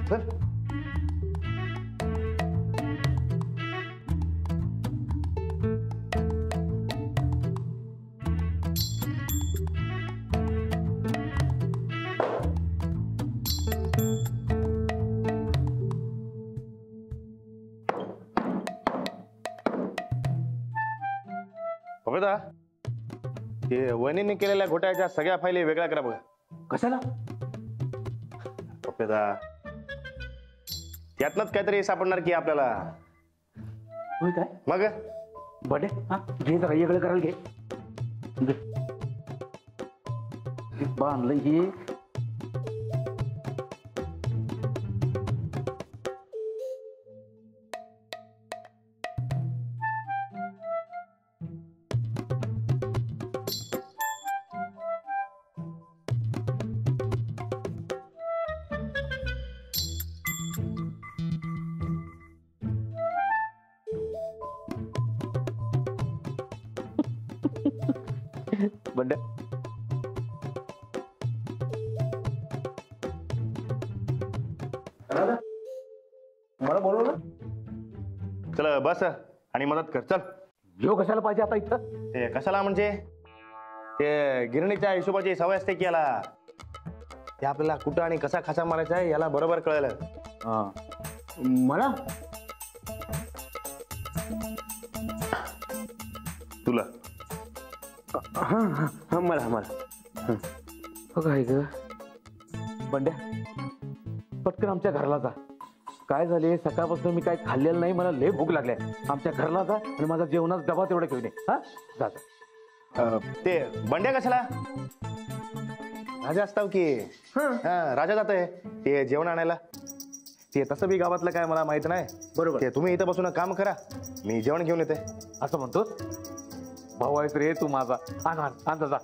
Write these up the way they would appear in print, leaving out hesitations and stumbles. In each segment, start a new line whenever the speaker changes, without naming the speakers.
चल. बघा ते वहिनीने केलेल्या घोटाळ्याच्या सगळ्या फायली वेगळ्या करा बघा.
कशाला?
पप्पेदा त्यातनच काहीतरी सापडणार की आपल्याला.
होय काय?
मग
बडे हा घे जरा वेगळं करायला घे. बांधलं हे. बंड मला बोलव ना.
चल बस आणि मदत कर. चल.
ह्यो कशाला पाहिजे आता इथं?
ते कशाला म्हणजे ते गिरणीच्या हिशोबाची सवय असते की याला. ते आपल्याला कुठं आणि कसा खासा मारायचा आहे याला बरोबर कळलं.
मला
तुला
मला मला काय ग बंड्या पटकन आमच्या घराला जा. काय झाले सकाळपासून मी काय खाल्लेलं नाही. मला लय भूक लागल्या. आमच्या घराला जा आणि माझा जेवणाचा डबा तेवढा घेऊन ये. हा जा जा.
ते बंड्या कशाला राजा असताव की. राजा जातोय ते जेवण आणायला. ते तसं बी गावातलं काय मला माहित नाही.
बरोबर.
ते तुम्ही इथं बसून काम करा मी जेवण घेऊन येते.
असं म्हणतोस? भाऊ आहेस रे तू माझा. आण जा.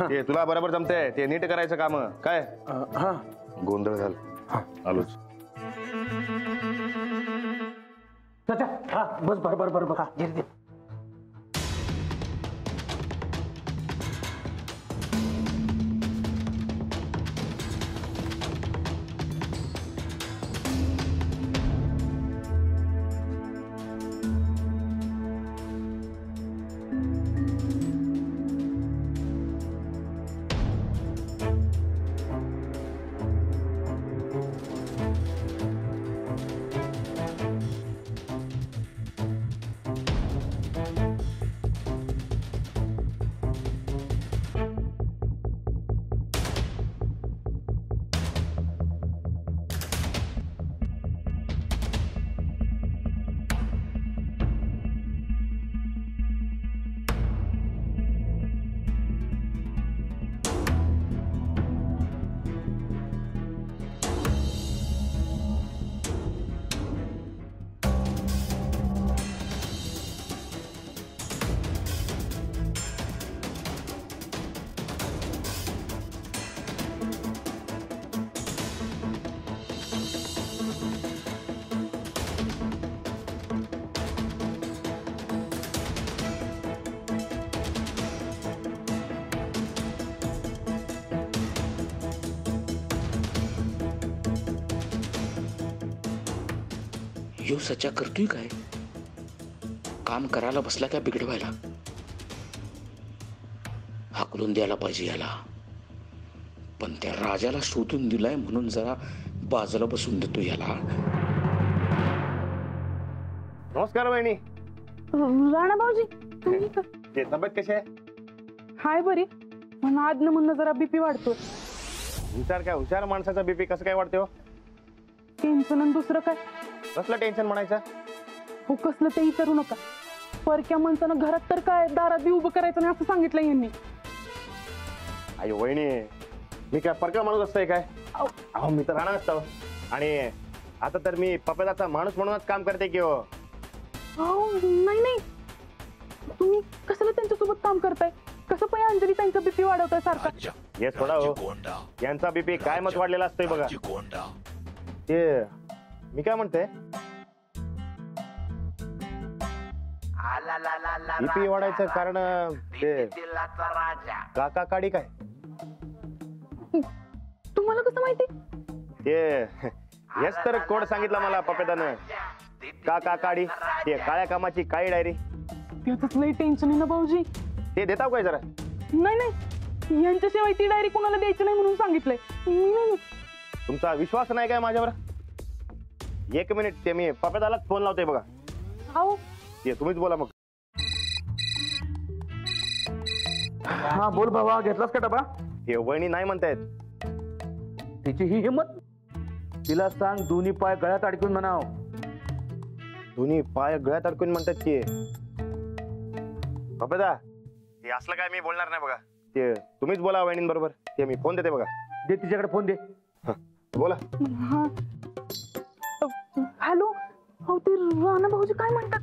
ते तुला बरोबर जमतंय. ते नीट करायचं काम काय. गोंधळ झाला. आलोच.
बस बरोबर बघा.
यो सचा करतोय काय? काम करायला बसला काय बिघडवायला? हाकलून द्यायला पाहिजे याला. पण त्या राजाला शोधून दिलाय म्हणून जरा बाजूला बसून देतो याला.
नमस्कार वहिनी.
राणा भाऊजी तुम्ही
ते तब्येत कशी आहे?
हाय बरी. पण आज न म्हणणं जरा बीपी वाढतोय.
हुशार माणसाचा बीपी कसं काय वाढते हो?
टेन्शन आणि दुसरं काय?
कसलं टेन्शन म्हणायचं?
हो कसलं ते विचारू नका. परक्या माणसानं घरात तर काय दारात बी उभं करायचं नाही असं सांगितलं यांनी.
आई वहिनी मी काय परका माणूस असतोय काय? अहो मी तर राहणार असतो. आणि आता तर मी पपेदाचा माणूस म्हणूनच काम करते की. हो
नाही तुम्ही कशाला त्यांच्यासोबत काम करताय? कसं पण अंजली त्यांचा बीपी वाढवताय सारखा?
हे सोडा हो. यांचा बीपी काय मत वाढलेला असतोय बघा. ते मी काय म्हणते बीपी वाढायचं कारण ते काका काडी काय?
तुम्हाला कसं माहिती?
ते हेच तर कोड सांगितला मला पपेदानं. का काढी ते काळ्या कामाची काळी डायरी.
त्यातच लई टेन्शन आहे ना भाऊजी.
ते देताव काय जरा?
नाही यांच्याशिवाय ती डायरी कोणाला द्यायची नाही म्हणून सांगितलंय. नाही.
तुमचा विश्वास नाही काय माझ्यावर? एक मिनिट, ते मी पपेदालाच फोन लावतोय बघा.
अहो
ते तुम्हीच बोला मग.
हा बोल बाबा, घेतलास का डबा?
ते वहिनी नाही म्हणतायत.
तिची ही हिंमत. तिला सांग दोन्ही पाय गळ्यात अडकून म्हणाव.
दोन्ही पाय गळ्यात अडकून म्हणतात की. पपेदा हे असलं काय मी बोलणार नाही बघा. ते तुम्हीच बोला वहिनींबरोबर. ते मी फोन देते बघा.
दे तिच्याकडे फोन दे.
बोला.
हा. हॅलो. अहो ते राणा भाऊजी काय म्हणतात?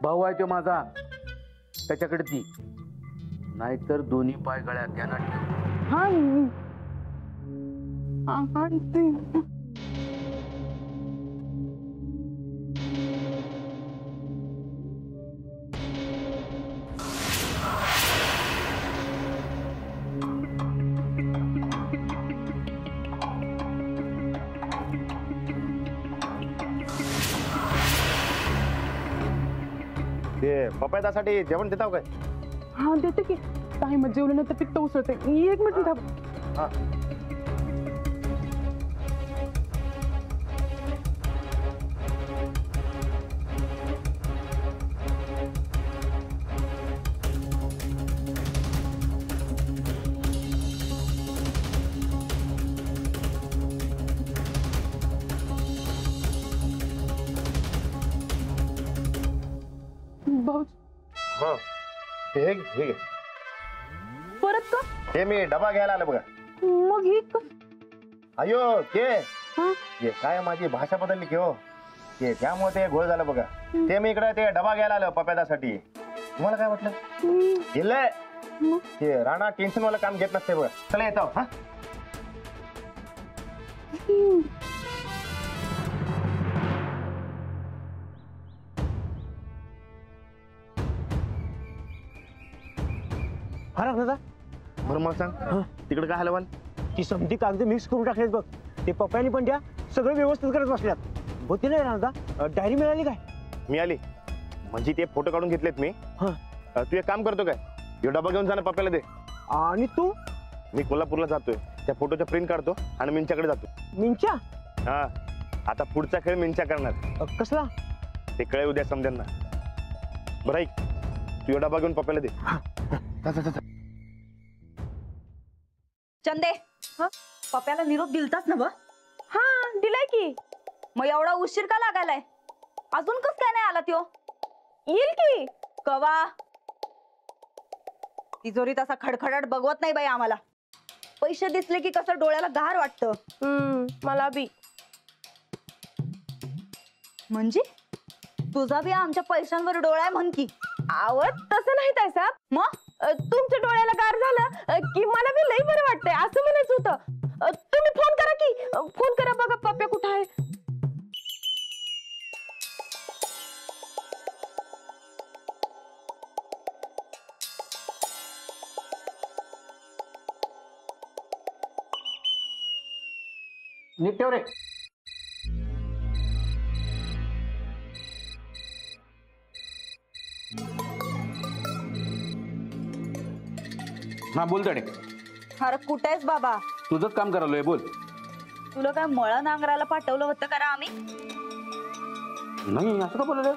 भाऊ आहे तो माझा, त्याच्याकडे ती. नाहीतर दोन्ही पाय गळ्यात. ध्यानात ठेव.
हा हा ते
ते पपेदासाठी जेवण देताव काय?
हा देते की. टाइम जेवलं नाही तर पित्त उसळते. 1 मिनिट थांब.
हा.
भाऊजी
हा. हे घे.
परत का?
हे मी डबा घ्यायला आलो बघा.
मग ही
अयो के
हा
हे काय माझी भाषा बदलली की हो. ते त्यामुळे ते घोळ झालं बघा. ते मी इकडे ते डबा घ्यायला आलो पपेदासाठी. तुम्हाला काय वाटलं? गेलंय ते राणा टेन्शन वाला काम घेत नसते बघा. चला येतो. हा
फरक दादा.
बरं मला सांग तिकडे काय हलवाल?
ती समधी कागद मिक्स करून टाकलेत बघ. ते पप्पानी पण त्या सगळं व्यवस्थित करत बसल्यात. होती नाही राहता. डायरी मिळाली काय?
मिळाली म्हणजे ते फोटो काढून घेतलेत मी.
हा.
तू एक काम करतो काय, हे डबा घेऊन जाणं पप्पाला दे.
आणि तू?
मी कोल्हापूरला जातोय. त्या फोटोच्या प्रिंट काढतो आणि मिंच्याकडे जातो.
मिंच्या?
हा. आता पुढचा खेळ मिंच्या करणार.
कसला?
ते कळे उद्या समजांना. बरं ऐक, तू हे डबा घेऊन पप्पाला दे.
चंदे, पप्याला निरोप दिलताच ना?
हा दिलाय की.
मग एवढा उशीर का लागायलाय? अजून कस काय नाही आला त्यो?
येईल की.
कवा? तिजोरीत असा खडखडाट बघवत नाही बाई आम्हाला. पैसे दिसले की कसं डोळ्याला गार वाटतं.
मला बी.
म्हणजे तुझा बी आमच्या पैशांवर डोळा आहे म्हण की.
आवत तसं नाही ताई साहेब.
मग
तुमच्या डोळ्याला गार झालं की मला बी लई बरं वाटतंय असं म्हणायचं होतं. तुम्ही फोन करा की. फोन करा बघा पप्या कुठं आहे.
नीट ठेव रे. हा बोल तडे.
अरे कुठे आहेस बाबा?
तुझंच काम करायलोय. बोल.
तुला काय मळा नांगरायला पाठवलं होतं करा आम्ही?
नाही असं का बोललं?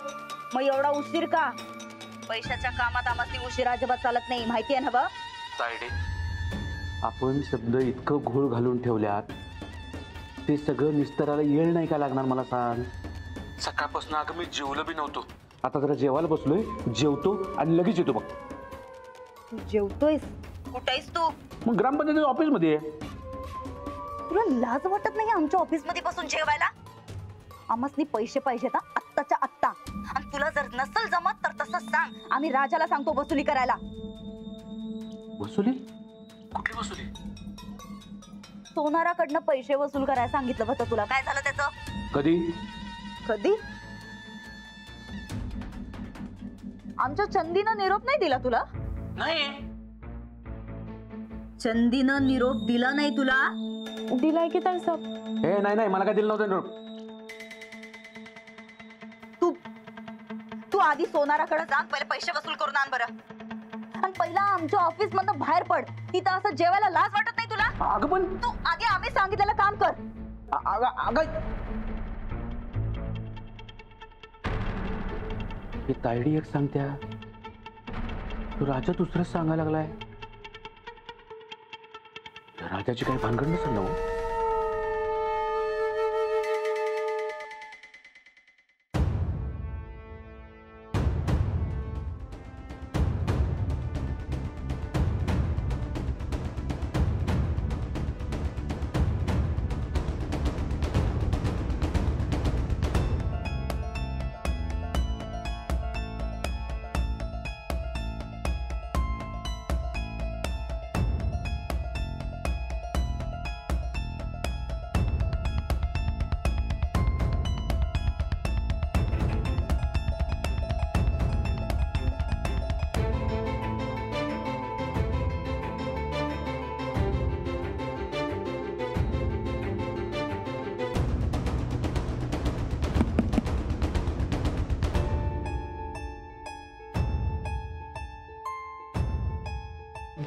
मग एवढा उशीर का? पैशाच्या कामात आम्हाला उशीर अजिबात चालत नाही, माहिती आहे ना बा?
आपण शब्द इतकं घोळ घालून ठेवल्यात, ते सगळं निस्तराला येळ नाही का लागणार मला सांग? सकाळपासून अगं मी जेवलो बी नव्हतो. आता जरा जेवायला बसलोय, जेवतो आणि लगेच येतो बघ.
तू जेवतोयस? कुठे आहेस तू?
मग ग्रामपंचायतीच्या ऑफिस मध्ये.
तुला लाज वाटत नाही आमच्या ऑफिस मध्ये बसून जेवायला? आम्हासनी पैसे पाहिजेत आत्ताच्या आत्ता. आणि तुला जर नसल जमत तर तसं सांग, आम्ही राजाला सांगतो वसुली करायला.
वसुली? कुठली वसुली?
सोनाराकडनं पैसे वसूल करायला सांगितलं होतं तुला. काय झालं त्याचं?
कधी?
कधी? आमच्या चंदीनं निरोप नाही दिला तुला?
नाही.
चंदीनं निरोप दिला नाही तुला?
दिलाय की ताई साहेब.
हे नाही मला काय दिलं नव्हतं निरोप.
तू तू आधी सोनाराकडे जा, पहिले पैसे वसूल करून आण बरं. आणि पहिला आमच्या ऑफिस मधनं बाहेर पड. तिथं असं जेवायला लाज वाटत नाही तुला?
अगं पण
तू आधी आम्ही सांगितलेलं काम कर.
अगं हे तायडी एक सांगत्या, तू राजा दुसरंच सांगायला लागलाय. राजाची काही भानगड नसेल ना?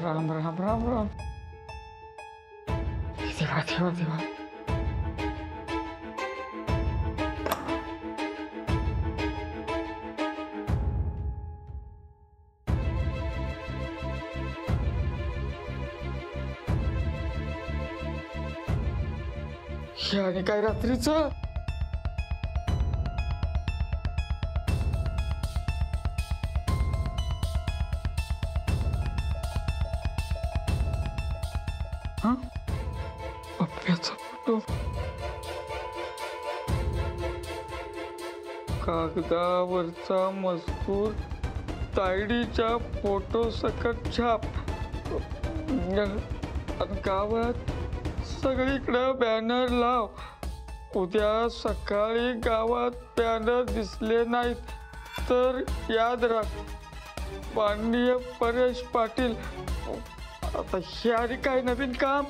राम राम राम राम. देवा देवा देवा. हे आणि काय रात्रीचं? पप्प्याचा फोटो, कागदावरचा मजकूर तायडीच्या फोटो सकट छाप. आणि गावात सगळीकडे बॅनर लाव. उद्या सकाळी गावात बॅनर दिसले नाहीत तर याद राख, माननीय परेश पाटील. आता हे आणि काय नवीन काम?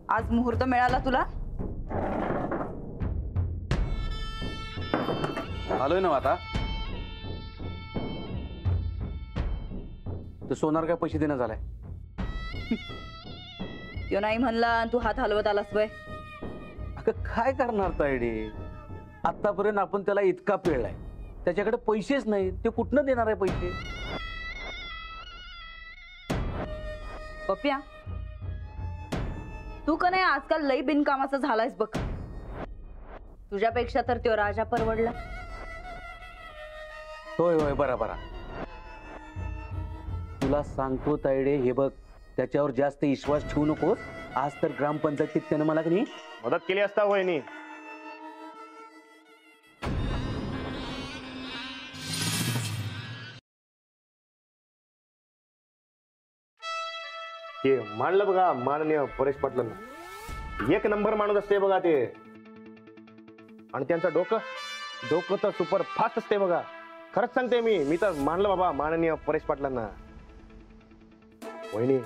आज मुहूर्त मिळाला तुला?
आलोय ना आता. तर सोनार काय पैसे देणं झालाय?
तो नाही म्हणला आणि तू हात हलवत आलास वय.
अगं काय करणार तायडे? आतापर्यंत आपण त्याला इतका पिळलाय, त्याच्याकडे पैसेच नाही, ते कुठनं देणार आहे पैसे?
पप्प्या, तू का नाही आजकाल लई बिनकामाचा झालायस बघ. तुझ्यापेक्षा तर तो राजा परवडला.
होय होय बरा बरा. तुला सांगतो तायडे, हे बघ, त्याच्यावर जास्त विश्वास ठेवू नकोस. आज तर ग्रामपंचायतीत त्यानं मला की नाही
मदत केली असता वहिनी. ते मानलं बघा माननीय परेश पाटलांना. एक नंबर माणूस असते बघा ते. आणि त्यांचं डोकं तर सुपर फास्ट असते बघा. खरंच सांगते मी तर मानलं बाबा माननीय परेश पाटलांना. वहिनी,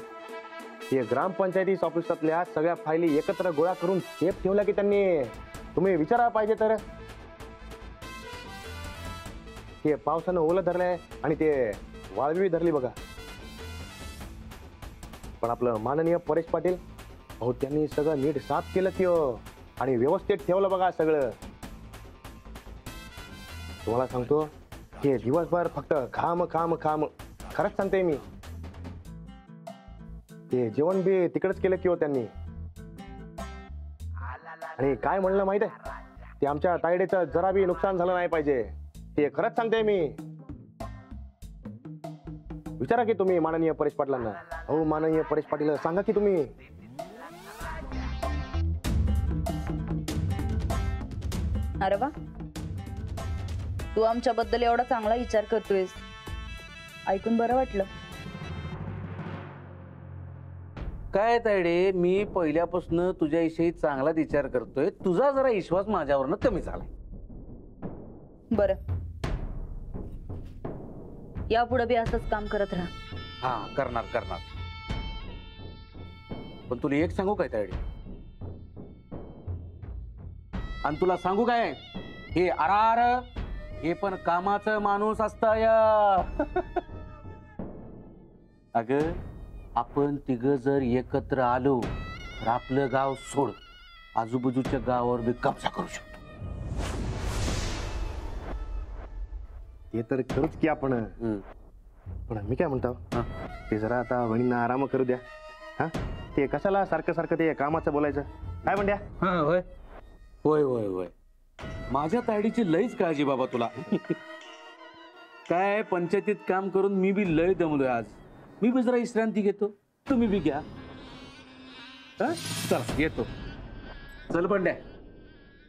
हे ग्रामपंचायती ऑफिसातल्या सगळ्या फायली एकत्र गोळा करून सेफ ठेवल्या की त्यांनी. तुम्ही विचारा पाहिजे तर. ते पावसानं ओलं धरलंय आणि ते वाळवी धरली बघा. पण आपलं माननीय परेश पाटील, अहो त्यांनी सगळं नीट साफ केलं की आणि व्यवस्थित ठेवलं बघा सगळं. तुम्हाला सांगतो, हे दिवसभर फक्त काम काम काम. खरंच सांगते मी. ते जेवण बी तिकडेच केलं की त्यांनी. आणि काय म्हणलं माहित आहे, ते आमच्या तायडीचं जरा बी नुकसान झालं नाही पाहिजे. ते खरंच सांगते मी. विचारा की तुम्ही माननीय परेश पाटलांना. हो माननीय परेश पाटील, सांगा की तुम्ही.
अरे वा, तू आमच्याबद्दल एवढा चांगला विचार करतोयस, ऐकून बरं वाटलं.
काय तायडे, मी पहिल्यापासून तुझ्याविषयी चांगला विचार करतोय. तुझा जरा विश्वास माझ्यावरनं कमी झालाय.
बरं, यापुढे बी असंच काम करत राहा.
हा, करणार करणार. पण तुला एक सांगू काय तायडे, आणि तुला सांगू काय, हे अरार हे पण कामाचं माणूस असतंय. अग, आपण तिघ जर एकत्र आलो तर आपलं गाव सोड, आजूबाजूच्या गावावर बी कब्जा करू शकतो.
हे तर करूच की आपण. पण मी काय म्हणतो, ते जरा आता वहिनींना आराम करू द्या. हा, ते कशाला सारखं सारखं ते कामाचं बोलायचं, काय म्हणत्या?
होय होय होय होय, माझ्या तायडीची लईच काळजी बाबा तुला. काय पंचायतीत काम करून मी बी लय दमलोय आज. मी बी जरा विश्रांती घेतो, तुम्ही बी घ्या. चल येतो. चल बंड्या.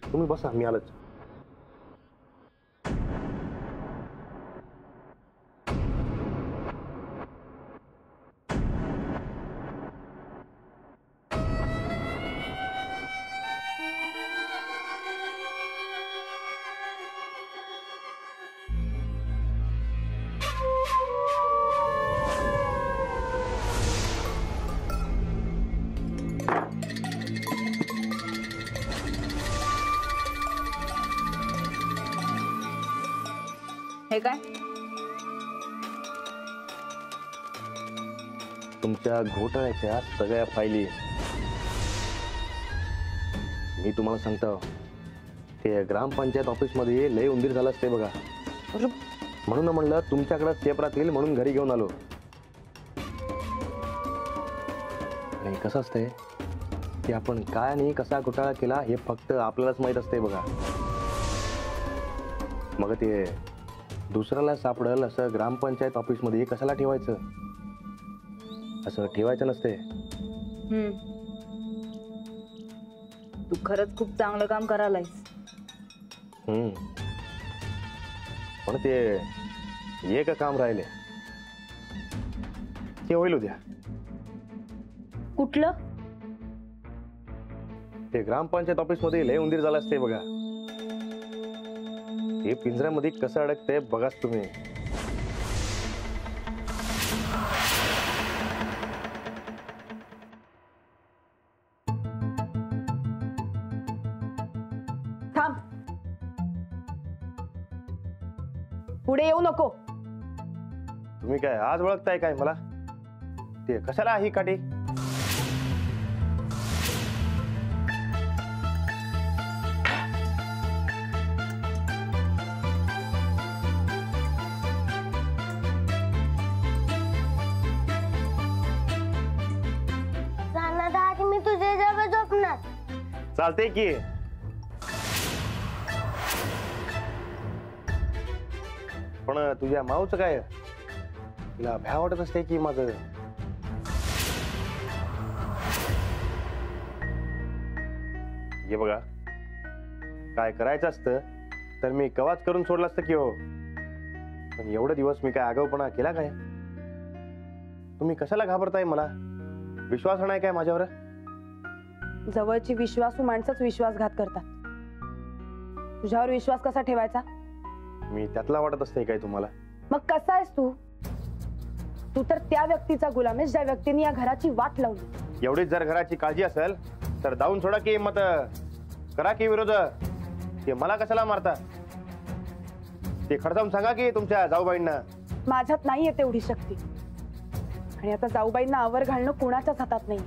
तुम्ही बसा, मी आलोच.
हे काय?
तुमच्या घोटाळ्याच्या सगळ्या फायली. मी तुम्हाला सांगतो, ते ग्रामपंचायत ऑफिस मध्ये लय उंदीर झाला असते बघा. म्हणून म्हणलं तुमच्याकडे सेफ राहतील म्हणून घरी घेऊन आलो. आणि कसं असतंय की आपण काय आणि कसा घोटाळा केला हे फक्त आपल्यालाच माहित असते बघा. मग ते दुसऱ्याला सापडल असं ग्रामपंचायत ऑफिस मध्ये कशाला ठेवायचं? असं ठेवायचं नसते.
तू खरंच खूप चांगलं काम करायलायस.
पण ते एक काम राहिले, ते होईल उद्या.
कुठलं?
ते ग्रामपंचायत ऑफिस मध्ये लय उंदीर झाला असते बघा. हे पिंजऱ्यामध्ये कसं अडकतंय बघाच तुम्ही.
थांब, पुढे येऊ नको.
तुम्ही काय आज ओळखताय काय मला? ते कशाला ही काठी?
मी तुझ्या जवळ झोपणार.
चालते की. पण तुझ्या माऊचं काय? तिला भ्या वाटत असते की माझं? हे बघा, काय करायचं असतं तर मी कवाच करून सोडलं असतं की हो. पण एवढे दिवस मी काय आगाऊपणा केला काय? तुम्ही कशाला घाबरताय मला? विश्वास नाही काय माझ्यावर?
जवळची विश्वासू माणसंच विश्वासघात करतात. तुझ्यावर विश्वास कसा ठेवायचा?
मी त्यातला वाटत असते काय तुम्हाला?
मग कसा आहेस तू? तू तर त्या व्यक्तीचा गुलाम आहेस ज्या व्यक्तीने या घराची वाट लावली.
एवढीच जर घराची काळजी असेल तर जाऊन सोडा की मत करा की विरोध. ते मला कशाला मारता? ते खडसावून सांगा की तुमच्या जाऊबाईंना.
माझ्यात नाहीये तेवढी शक्ती. आणि आता जाऊबाईंना आवर घालणं कोणाच्याच हातात नाही.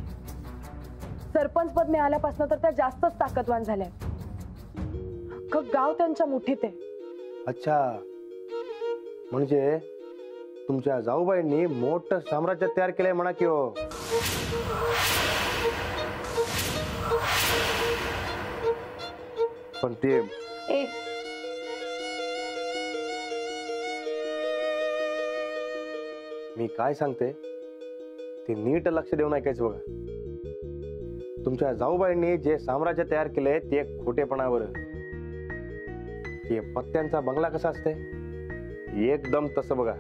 सरपंच पद मिळाल्यापासून तर त्या जास्तच ताकदवान झाल्या. अख्खं गाव त्यांच्या मुठीत आहे.
अच्छा, म्हणजे तुमच्या जाऊबाईंनी मोठं साम्राज्य तयार केलंय म्हणा की हो. पण ते मी काय सांगते ते नीट लक्ष देऊन ऐकायचं बघा. तुमच्या जाऊबाईंनी जे साम्राज्य तयार केलंय ते खोटेपणावर. ते पत्त्यांचा बंगला कसा असतंय एकदम तसं बघा.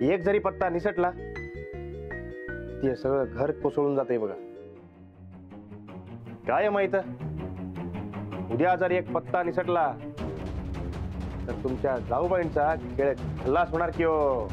एक जरी पत्ता निसटला ते सगळं घर कोसळून जाते बघा. काय माहित उद्या जर एक पत्ता निसटला तर तुमच्या जाऊबाईंचा खेळ खल्लास होणार की हो.